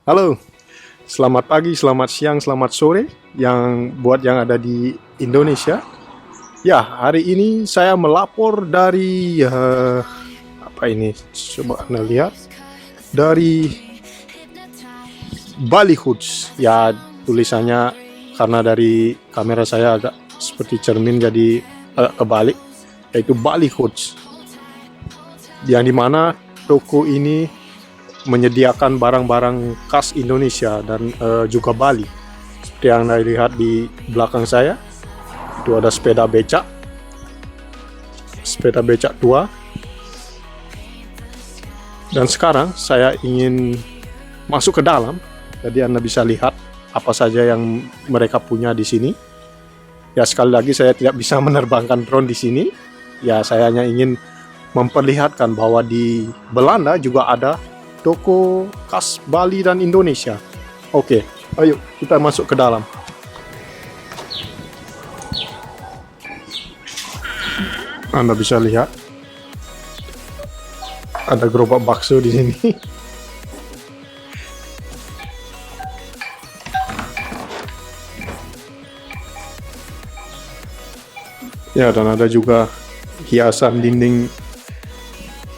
Halo, selamat pagi, selamat siang, selamat sore yang ada di Indonesia. Ya, hari ini saya melapor dari apa ini? Coba Anda lihat dari Bali Hoods. Ya, tulisannya karena dari kamera saya agak seperti cermin jadi agak kebalik, yaitu Bali Hoods. Yang dimana toko ini menyediakan barang-barang khas Indonesia dan juga Bali. Seperti yang Anda lihat di belakang saya, itu ada sepeda becak tua. Dan sekarang saya ingin masuk ke dalam, jadi Anda bisa lihat apa saja yang mereka punya di sini. Ya, sekali lagi saya tidak bisa menerbangkan drone di sini. Ya, saya hanya ingin memperlihatkan bahwa di Belanda juga ada toko khas Bali dan Indonesia. Oke, ayo kita masuk ke dalam. Anda bisa lihat ada gerobak bakso di sini. Ya, dan ada juga hiasan dinding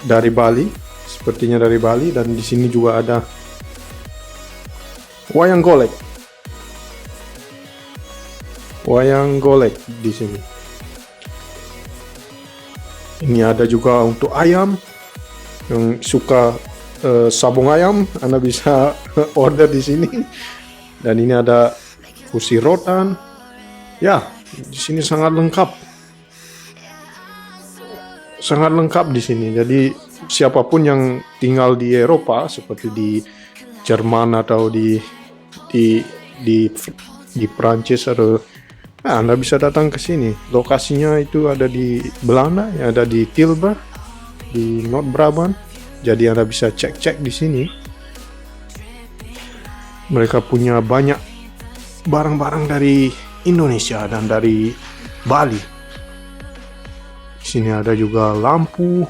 dari Bali, sepertinya dari Bali, dan di sini juga ada wayang golek. Wayang golek di sini. Ini ada juga untuk ayam yang suka sabung ayam, Anda bisa order di sini. Dan ini ada kursi rotan. Ya, di sini sangat lengkap. Sangat lengkap di sini. Jadi siapapun yang tinggal di Eropa seperti di Jerman atau di Prancis atau Anda bisa datang ke sini. Lokasinya itu ada di Belanda, ada di Tilburg, di North Brabant. Jadi Anda bisa cek-cek di sini. Mereka punya banyak barang-barang dari Indonesia dan dari Bali. Di sini ada juga lampu,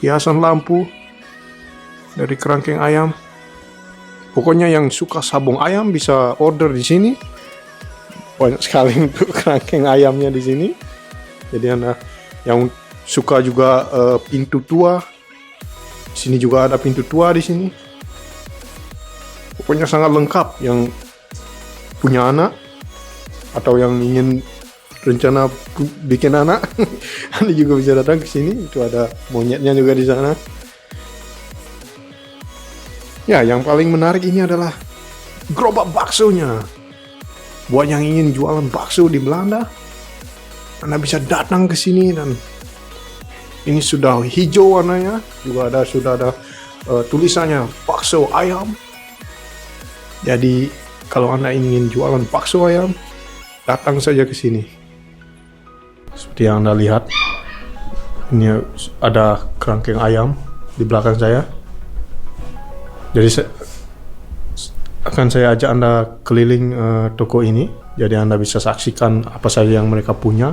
hiasan lampu dari kerangkeng ayam. Pokoknya yang suka sabung ayam bisa order di sini. Banyak sekali untuk kerangkeng ayamnya di sini. Jadi Anda yang suka juga pintu tua, di sini juga ada pintu tua di sini. Pokoknya sangat lengkap. Yang punya anak atau yang ingin rencana bikin anak, Anda juga bisa datang ke sini. Itu ada monyetnya juga di sana. Ya, yang paling menarik ini adalah gerobak baksonya. Buat yang ingin jualan bakso di Belanda, Anda bisa datang ke sini, dan ini sudah hijau warnanya. Juga sudah ada tulisannya bakso ayam. Jadi kalau Anda ingin jualan bakso ayam, datang saja ke sini. Seperti yang Anda lihat, ini ada kerangkeng ayam di belakang saya. Jadi saya ajak Anda keliling toko ini. Jadi Anda bisa saksikan apa saja yang mereka punya.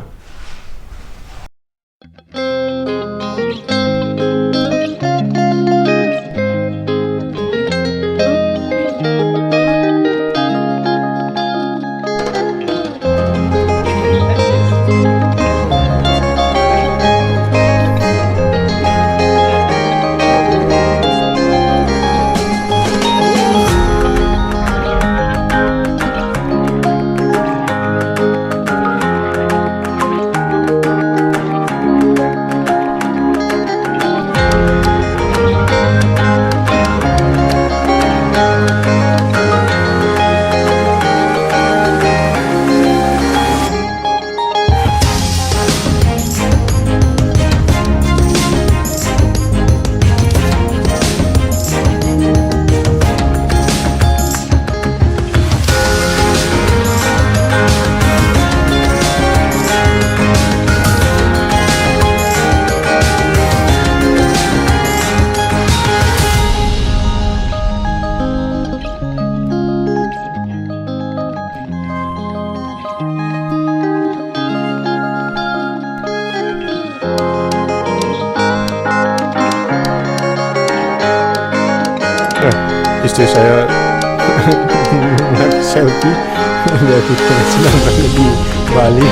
istri saya selfie dari kesenangan di Bali.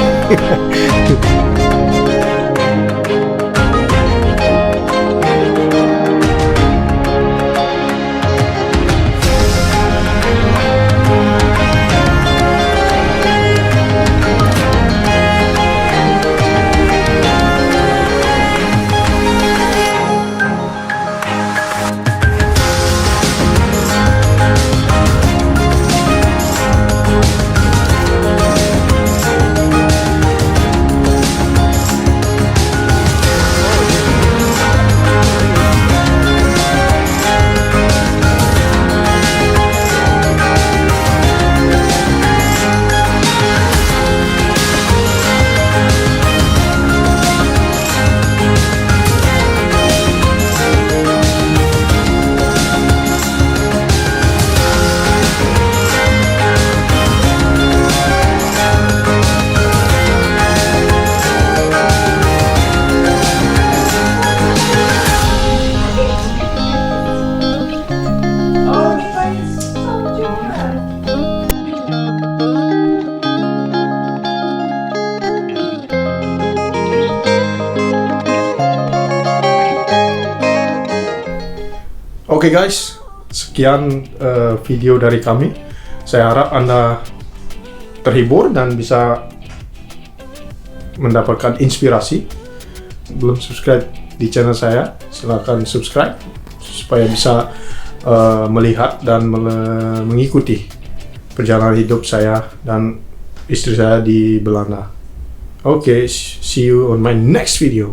Oke guys, sekian video dari kami. Saya harap Anda terhibur dan bisa mendapatkan inspirasi. Belum subscribe di channel saya, silahkan subscribe supaya bisa melihat dan mengikuti perjalanan hidup saya dan istri saya di Belanda. Oke, see you on my next video.